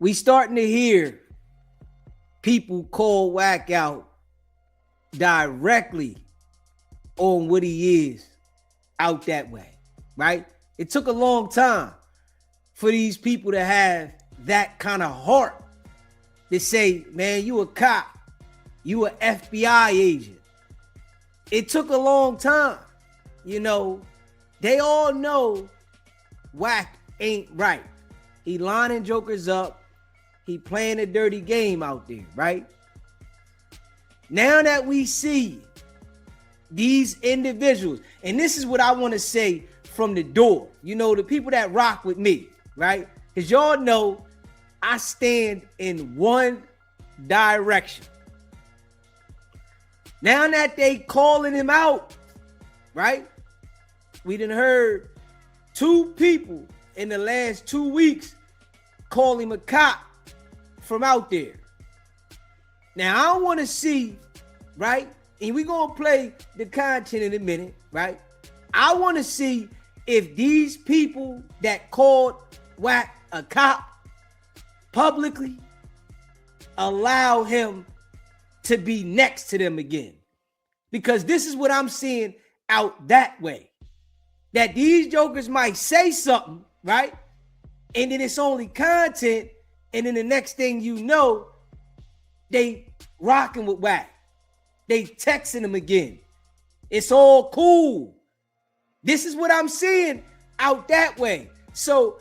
we starting to hear people call Wack out directly on what he is out that way, right? It took a long time for these people to have that kind of heart to say, man, you a cop, you an FBI agent. It took a long time. You know, they all know Wack ain't right. He lining jokers up. He playing a dirty game out there, right? Now that we see these individuals, and this is what I want to say from the door, you know, the people that rock with me, right? Because y'all know I stand in one direction. Now that they calling him out, right? We done heard 2 people in the last 2 weeks call him a cop from out there. Now I want to see, right? And we're going to play the content in a minute, right? I want to see if these people that called Wack a cop publicly allow him to be next to them again. Because this is what I'm seeing out that way. That these jokers might say something, right? And then it's only content. And then the next thing you know, they rocking with Wack. They texting him again. It's all cool. This is what I'm seeing out that way. So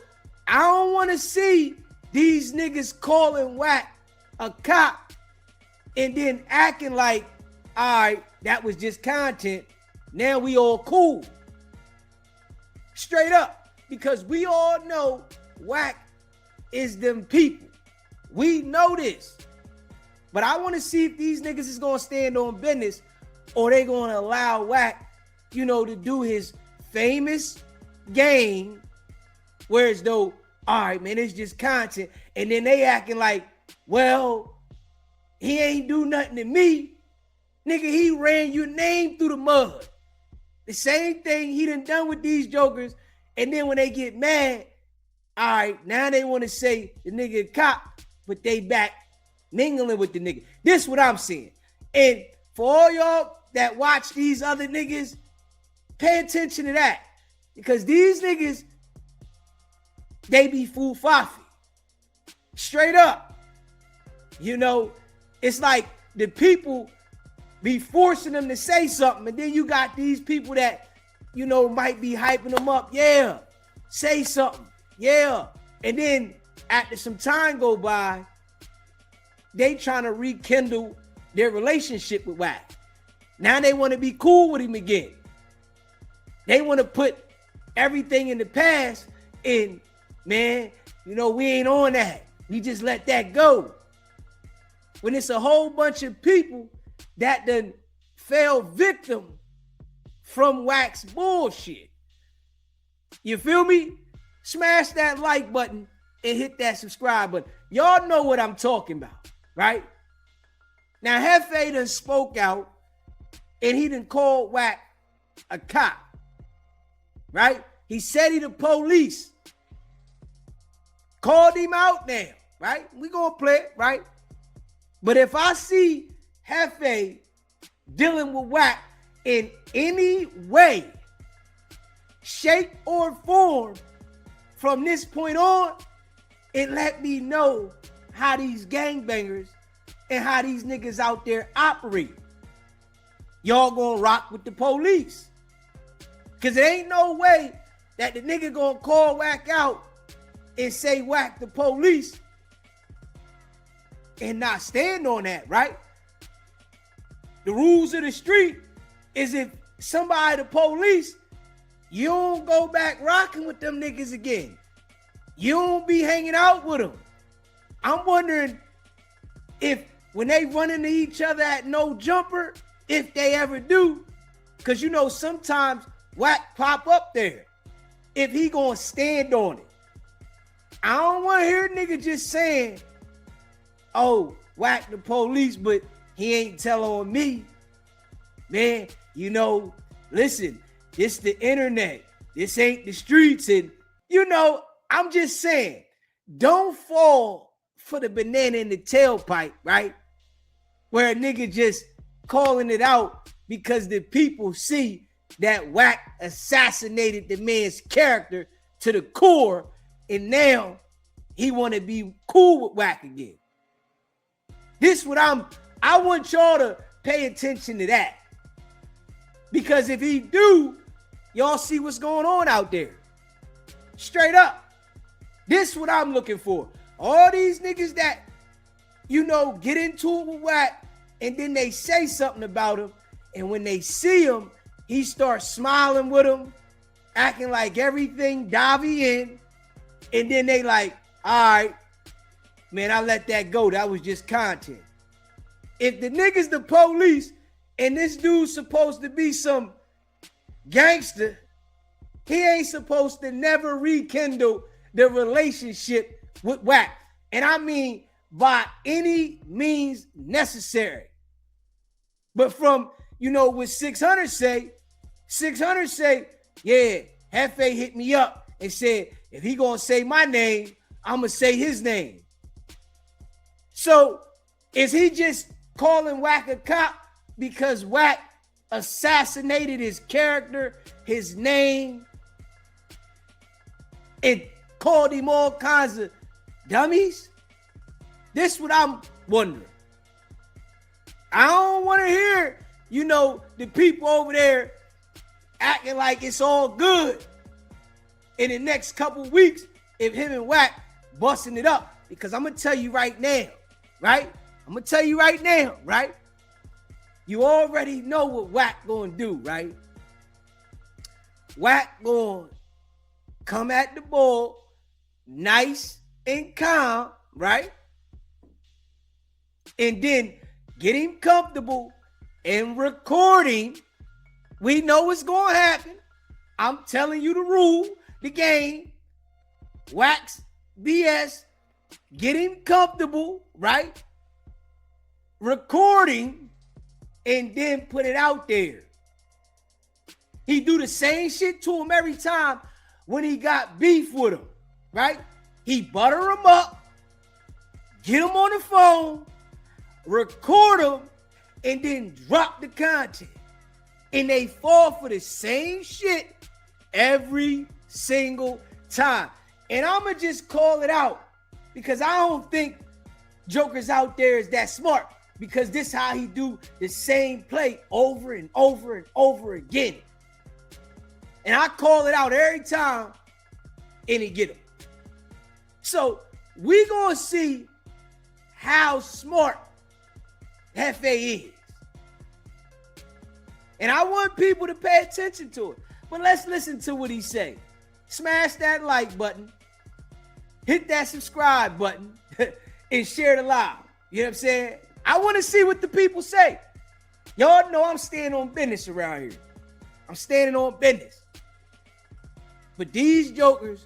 I don't want to see these niggas calling Wack a cop and then acting like, all right, that was just content. Now we all cool. Straight up. Because we all know Wack is them people. We know this. But I want to see if these niggas is going to stand on business or they going to allow Wack, you know, to do his famous game where it's though, all right, man, it's just content. And then they acting like, well, he ain't do nothing to me. Nigga, he ran your name through the mud. The same thing he done with these jokers. And then when they get mad, all right, now they want to say the nigga a cop, but they back mingling with the nigga. This is what I'm seeing. And for all y'all that watch these other niggas, pay attention to that. Because these niggas, they be fool faffy. Straight up. You know, it's like the people be forcing them to say something. And then you got these people that, you know, might be hyping them up. Yeah, say something. Yeah. And then after some time go by, they trying to rekindle their relationship with Wack. Now they want to be cool with him again. They want to put everything in the past and, man, you know, we ain't on that. We just let that go. When it's a whole bunch of people that done fell victim from Wack's bullshit. You feel me? Smash that like button and hit that subscribe button. Y'all know what I'm talking about, right? Now, Hefe done spoke out and he done called Wack a cop, right? He said he the police. Called him out now, right? We gonna play it, right? But if I see Hefe dealing with Wack in any way, shape, or form from this point on, it let me know how these gangbangers and how these niggas out there operate. Y'all gonna rock with the police. Cause there ain't no way that the nigga gonna call Wack out and say Wack the police and not stand on that, right? The rules of the street is if somebody the police, you don't go back rocking with them niggas again. You don't be hanging out with them. I'm wondering if when they run into each other at no jumper, if they ever do, because you know sometimes Wack pop up there. If he gonna stand on it. I don't want to hear a nigga just saying, oh, Wack the police, but he ain't tell on me. Man, you know, listen, this the internet. This ain't the streets. And, you know, I'm just saying, don't fall for the banana in the tailpipe, right? Where a nigga just calling it out because the people see that Wack assassinated the man's character to the core, and now he want to be cool with Wack again. This what I want y'all to pay attention to that. Because if he do, y'all see what's going on out there. Straight up. This what I'm looking for. All these niggas that, get into it with Wack, and then they say something about him, and when they see him, he starts smiling with them, acting like everything Davi in, and then they like, all right, man, I let that go. That was just content. If the nigga's the police and this dude's supposed to be some gangster, he ain't supposed to never rekindle the relationship with Wack. And I mean by any means necessary. But from, what 600 say, yeah, Hefe hit me up and said, if he gonna say my name, I'm gonna say his name. So is he just calling Wack a cop because Wack assassinated his character, his name, and called him all kinds of dummies? This is what I'm wondering. I don't want to hear, the people over there acting like it's all good in the next couple weeks if him and Wack busting it up. Because I'm going to tell you right now, right? You already know what Wack going to do, right? Wack going to come at the ball nice and calm, right? And then get him comfortable and recording. We know what's going to happen. I'm telling you the rule, the game. Wax BS. Get him comfortable, right? Recording and then put it out there. He do the same shit to him every time when he got beef with him, right? He butter him up, get him on the phone, record him, and then drop the content. And they fall for the same shit every single time. And I'm going to just call it out because I don't think jokers out there is that smart, because this is how he do the same play over and over and over again. And I call it out every time and he get him. So we going to see how smart Hefe is. And I want people to pay attention to it. But let's listen to what he say. Smash that like button. Hit that subscribe button. And share the live. You know what I'm saying? I want to see what the people say. Y'all know I'm standing on business around here. I'm standing on business. But these jokers,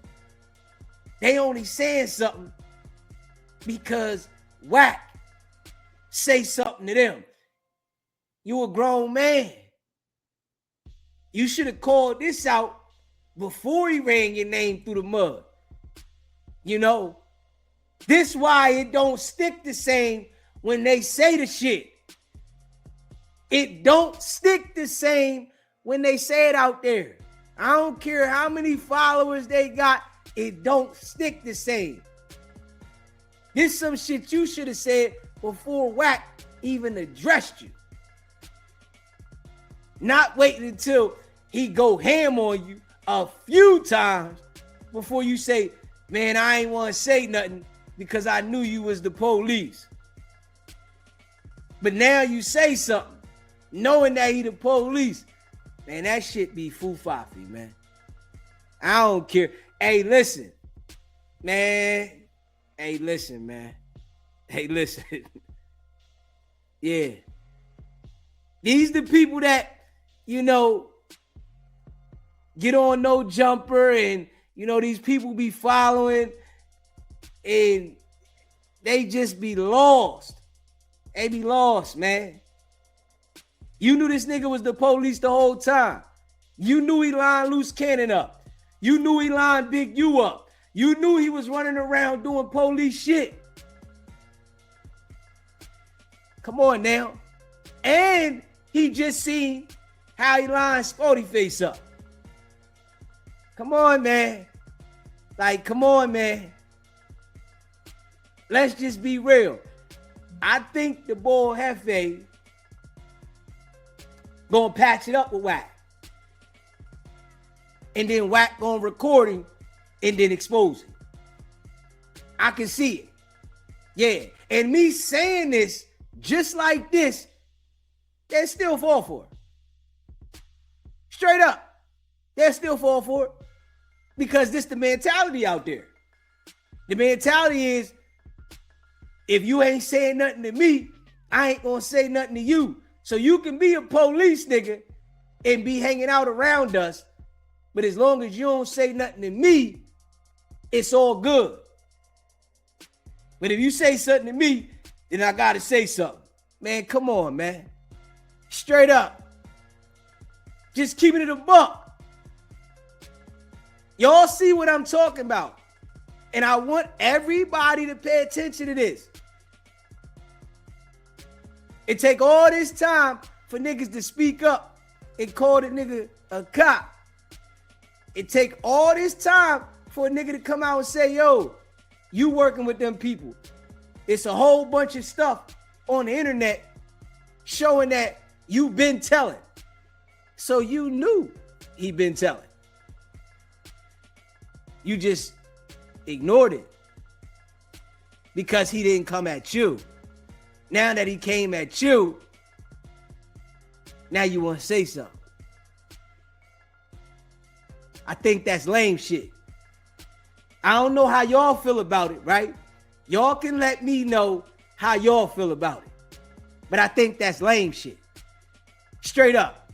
they only saying something because Wack say something to them. You a grown man. You should have called this out before he ran your name through the mud. This why it don't stick the same when they say the shit. It don't stick the same when they say it out there. I don't care how many followers they got, it don't stick the same. This some shit you should have said before Wack even addressed you. Not waiting until he go ham on you a few times before you say, man, I ain't want to say nothing because I knew you was the police. But now you say something knowing that he the police. Man, that shit be foo-faffy, man. I don't care. Hey, listen. Man. Hey, listen, man. Hey, listen. Yeah. These the people that, get on No Jumper and, these people be following and they just be lost. They be lost, man. You knew this nigga was the police the whole time. You knew he lined Loose Cannon up. You knew he lined Big U up. You knew he was running around doing police shit. Come on now. And he just seen how he lined Sporty Face up. Come on, man. Like, come on, man. Let's just be real. I think the boy Hefe gonna patch it up with Wack. And then Wack gonna record him and then expose him. I can see it. Yeah. And me saying this just like this, they still fall for it. Straight up. They still fall for it. Because this the mentality out there. The mentality is, if you ain't saying nothing to me, I ain't gonna say nothing to you. So you can be a police nigga and be hanging out around us, but as long as you don't say nothing to me, it's all good. But if you say something to me, then I gotta say something. Man, come on, man. Straight up. Just keeping it a buck. Y'all see what I'm talking about. And I want everybody to pay attention to this. It take all this time for niggas to speak up and call the nigga a cop. It take all this time for a nigga to come out and say, yo, you working with them people. It's a whole bunch of stuff on the internet showing that you been telling. So you knew he been telling. You just ignored it because he didn't come at you. Now that he came at you, now you want to say something. I think that's lame shit. I don't know how y'all feel about it, right? Y'all can let me know how y'all feel about it. But I think that's lame shit. Straight up.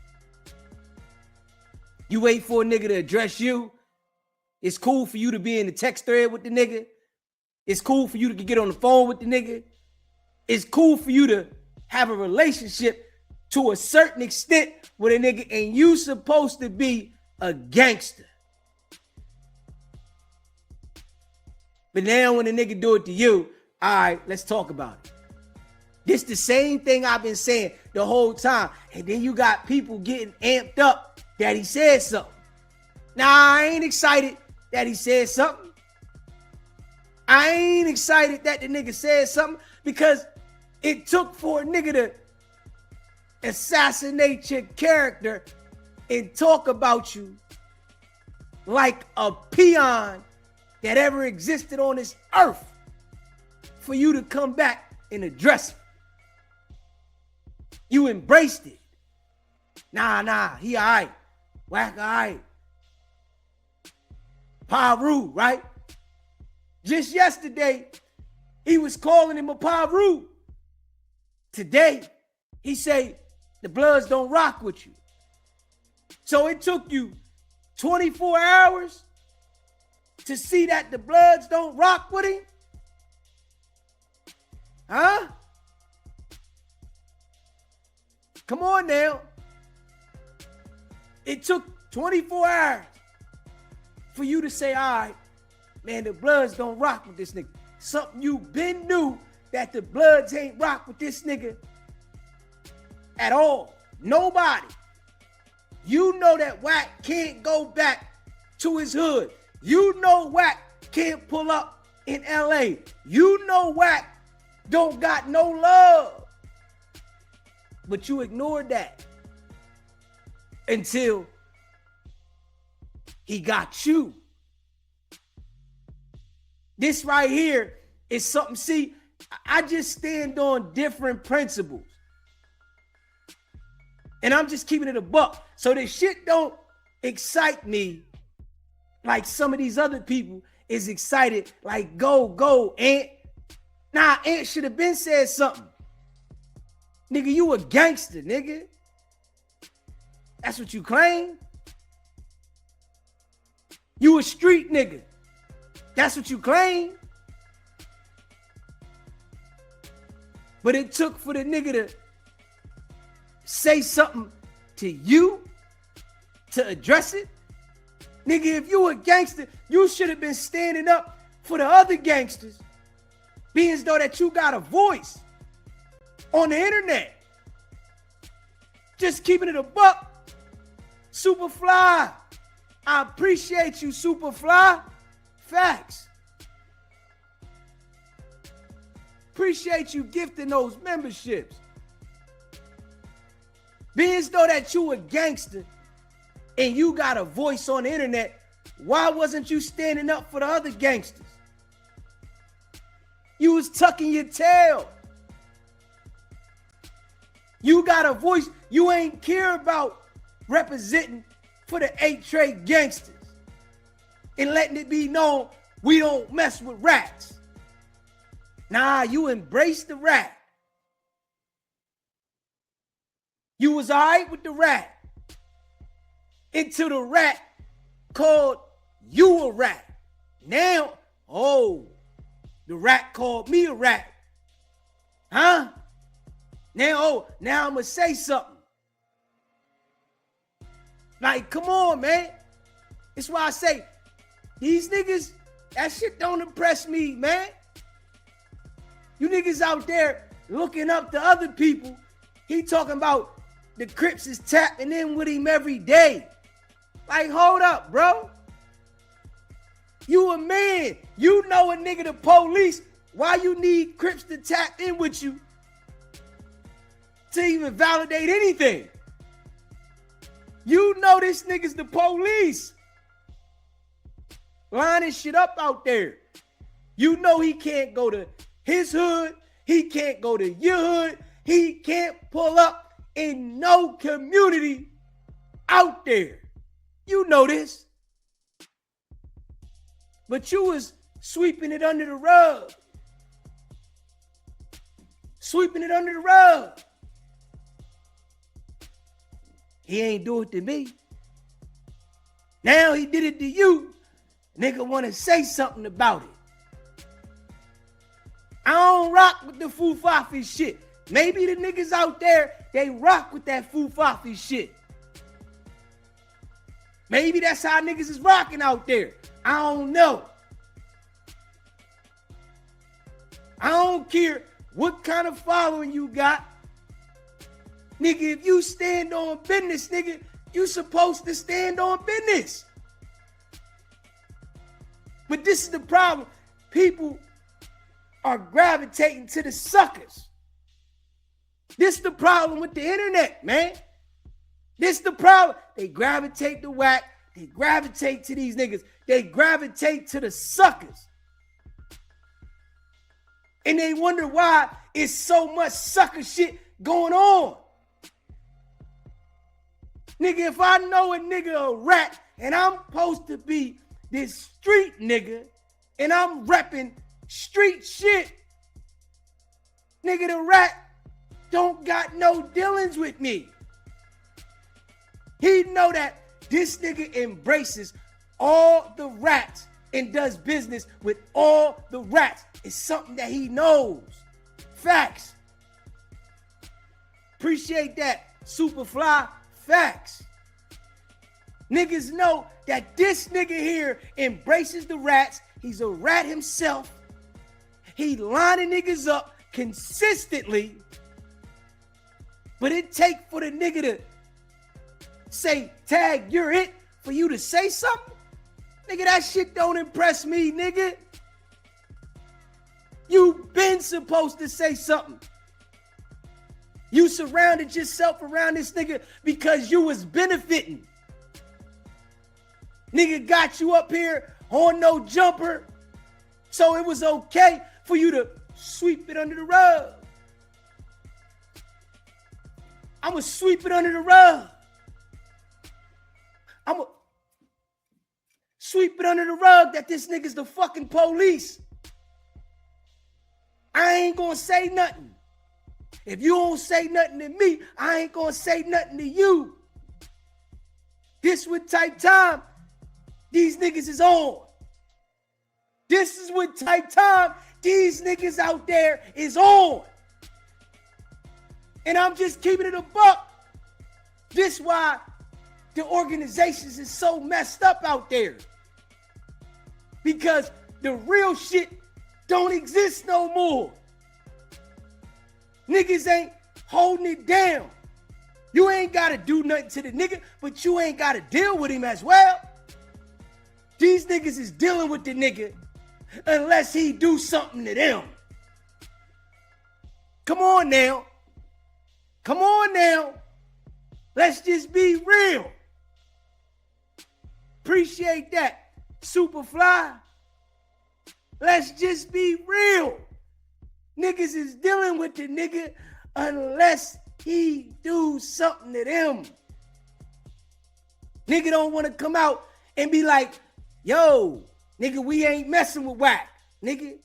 You wait for a nigga to address you. It's cool for you to be in the text thread with the nigga. It's cool for you to get on the phone with the nigga. It's cool for you to have a relationship to a certain extent with a nigga, and you supposed to be a gangster. But now when a nigga do it to you, all right, let's talk about it. This the same thing I've been saying the whole time. And then you got people getting amped up that he said something. Nah, I ain't excited that he said something. I ain't excited that the nigga said something because it took for a nigga to assassinate your character and talk about you like a peon that ever existed on this earth for you to come back and address it. You embraced it. Nah, he all right. Wack all right. Paru, right? Just yesterday, he was calling him a Paru. Today, he say the Bloods don't rock with you. So it took you 24 hours to see that the Bloods don't rock with him? Huh? Come on now. It took 24 hours for you to say, all right, man, the Bloods don't rock with this nigga. Something you been knew that the Bloods ain't rock with this nigga at all. Nobody. You know that Wack can't go back to his hood. You know Wack can't pull up in LA. You know Wack don't got no love. But you ignored that until he got you. This right here is something, see, I just stand on different principles. And I'm just keeping it a buck. So this shit don't excite me like some of these other people is excited, like go, Ant. Nah, Ant should have been said something. Nigga, you a gangster, nigga. That's what you claim. You a street nigga. That's what you claim. But it took for the nigga to say something to you to address it. Nigga, if you a gangster, you should have been standing up for the other gangsters, being as though that you got a voice. on the internet. Just keeping it a buck. Superfly, I appreciate you, Superfly. Facts. Appreciate you gifting those memberships. Being as though that you a gangster and you got a voice on the internet, why wasn't you standing up for the other gangsters? You was tucking your tail. You got a voice. You ain't care about representing for the 8 trade gangsters and letting it be known we don't mess with rats. Nah, you embrace the rat. You was all right with the rat until the rat called you a rat. Now, oh, the rat called me a rat. Huh? Now I'm going to say something. Like, come on, man. That's why I say, these niggas, that shit don't impress me, man. You niggas out there looking up to other people. He talking about the Crips is tapping in with him every day. Like, hold up, bro. You a man. You know a nigga the police. Why you need Crips to tap in with you to even validate anything? You know this nigga's the police. Lining shit up out there. You know he can't go to his hood. He can't go to your hood. He can't pull up in no community out there. You know this. But you was sweeping it under the rug. Sweeping it under the rug. He ain't do it to me. Now he did it to you. Nigga want to say something about it. I don't rock with the foo-fafi shit. Maybe the niggas out there, they rock with that foo-fafi shit. Maybe that's how niggas is rocking out there. I don't know. I don't care what kind of following you got. Nigga, if you stand on business, nigga, you supposed to stand on business. But this is the problem. People are gravitating to the suckers. This is the problem with the internet, man. This is the problem. They gravitate to Wack. They gravitate to these niggas. They gravitate to the suckers. And they wonder why it's so much sucker shit going on. Nigga, if I know a nigga a rat and I'm supposed to be this street nigga and I'm repping street shit, nigga, the rat don't got no dealings with me. He know that this nigga embraces all the rats and does business with all the rats. It's something that he knows. Facts. Appreciate that, Superfly. Facts. Niggas know that this nigga here embraces the rats. He's a rat himself. He lining niggas up consistently. But it take for the nigga to say, tag, you're it, for you to say something? Nigga, that shit don't impress me, nigga. You been supposed to say something. You surrounded yourself around this nigga because you was benefiting. Nigga got you up here on no jumper, so it was okay for you to sweep it under the rug. I'ma sweep it under the rug. I'ma sweep it under the rug that this nigga's the fucking police. I ain't gonna say nothing. If you don't say nothing to me, I ain't gonna say nothing to you. This what type time these niggas is on. This is what type time these niggas out there is on. And I'm just keeping it a buck. This why the organizations is so messed up out there. Because the real shit don't exist no more. Niggas ain't holding it down. You ain't got to do nothing to the nigga, but you ain't got to deal with him as well. These niggas is dealing with the nigga unless he do something to them. Come on now. Come on now. Let's just be real. Appreciate that, Superfly. Let's just be real. Niggas is dealing with the nigga unless he do something to them. Nigga don't want to come out and be like, yo, nigga, we ain't messing with Wack, nigga.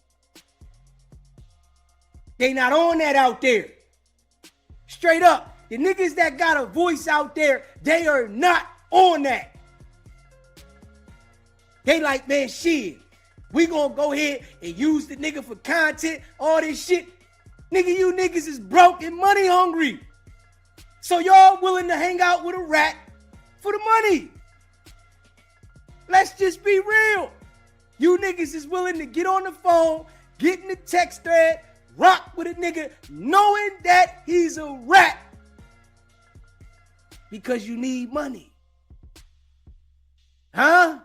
They not on that out there. Straight up, the niggas that got a voice out there, they are not on that. They like, man, shit, we gonna go ahead and use the nigga for content, all this shit. Nigga, you niggas is broke and money hungry. So y'all willing to hang out with a rat for the money. Let's just be real. You niggas is willing to get on the phone, get in the text thread, rock with a nigga, knowing that he's a rat. Because you need money. Huh?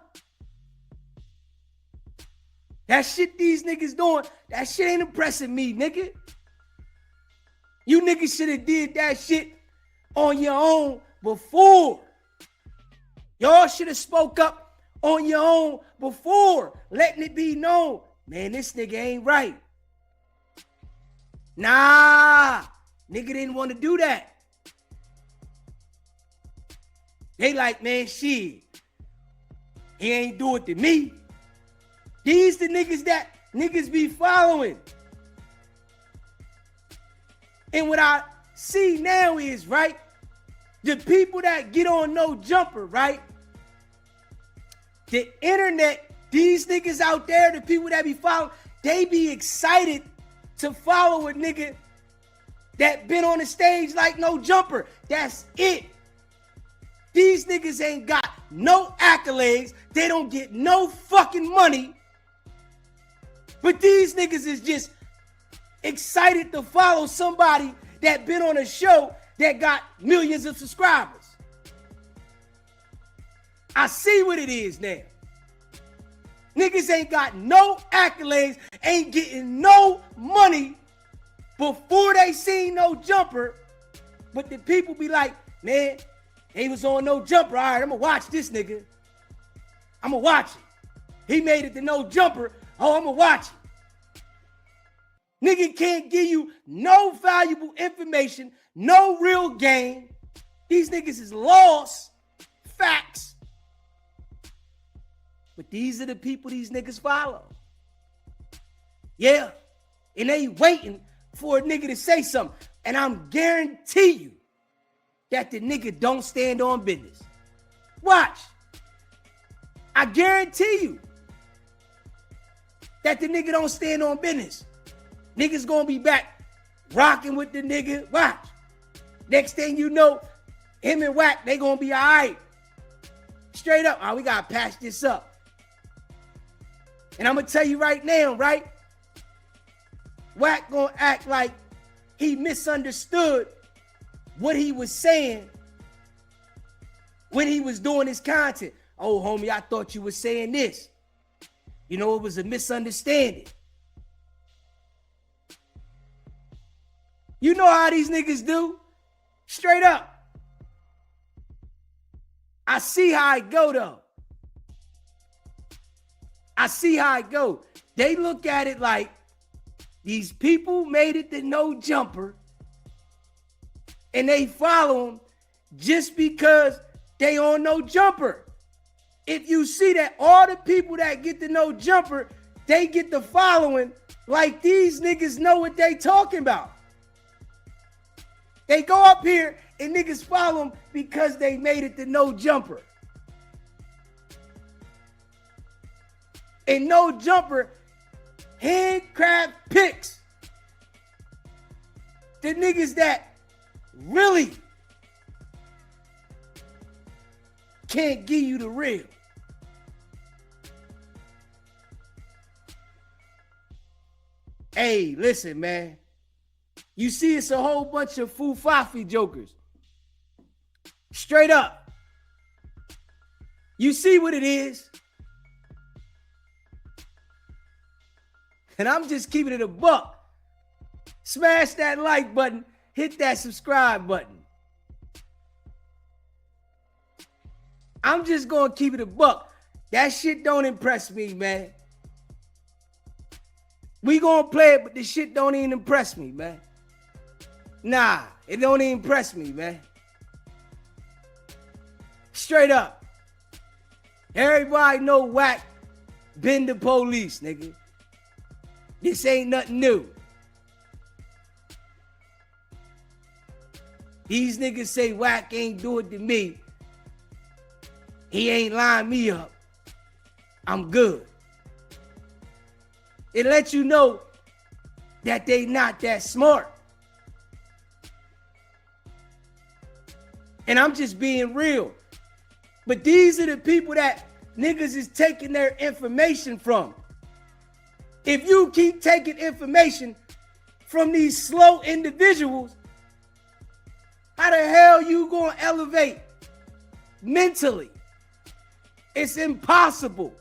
That shit these niggas doing, that shit ain't impressing me, nigga. You niggas should have did that shit on your own before. Y'all should have spoke up on your own before, letting it be known, man, this nigga ain't right. Nah, nigga didn't want to do that. They like, man, shit, he ain't do it to me. These the niggas that niggas be following. And what I see now is, right, the people that get on No Jumper, right? The internet, these niggas out there, the people that be following, they be excited to follow a nigga that been on the stage like No Jumper. That's it. These niggas ain't got no accolades. They don't get no fucking money. But these niggas is just excited to follow somebody that been on a show that got millions of subscribers. I see what it is now. Niggas ain't got no accolades, ain't getting no money before they seen No Jumper. But the people be like, man, he was on No Jumper. All right, I'm gonna watch this nigga. I'm gonna watch it. He made it to No Jumper. Oh, I'm gonna watch it. Nigga can't give you no valuable information, no real game. These niggas is lost. Facts. But these are the people these niggas follow. Yeah. And they waiting for a nigga to say something. And I'm guarantee you that the nigga don't stand on business. Watch. I guarantee you that the nigga don't stand on business. Niggas gonna be back rocking with the nigga. Watch. Next thing you know, him and Wack, they gonna be all right. Straight up. Oh, we gotta patch this up. And I'm gonna tell you right now, right? Wack gonna act like he misunderstood what he was saying when he was doing his content. Oh, homie, I thought you were saying this. You know, it was a misunderstanding. You know how these niggas do? Straight up. I see how it go, though. I see how it go. They look at it like these people made it to No Jumper and they follow them just because they on No Jumper. If you see that all the people that get to No Jumper, they get the following, like these niggas know what they talking about. They go up here and niggas follow them because they made it to No Jumper. And No Jumper handcraft picks the niggas that really can't give you the real. Hey, listen, man. You see, it's a whole bunch of foo-fafi jokers. Straight up. You see what it is. And I'm just keeping it a buck. Smash that like button. Hit that subscribe button. I'm just going to keep it a buck. That shit don't impress me, man. We going to play it, but this shit don't even impress me, man. Nah, it don't even impress me, man. Straight up. Everybody know Wack been the police, nigga. This ain't nothing new. These niggas say Wack ain't do it to me. He ain't line me up. I'm good. It lets you know that they not that smart. And I'm just being real. But these are the people that niggas is taking their information from. If you keep taking information from these slow individuals, how the hell you gonna elevate mentally? It's impossible.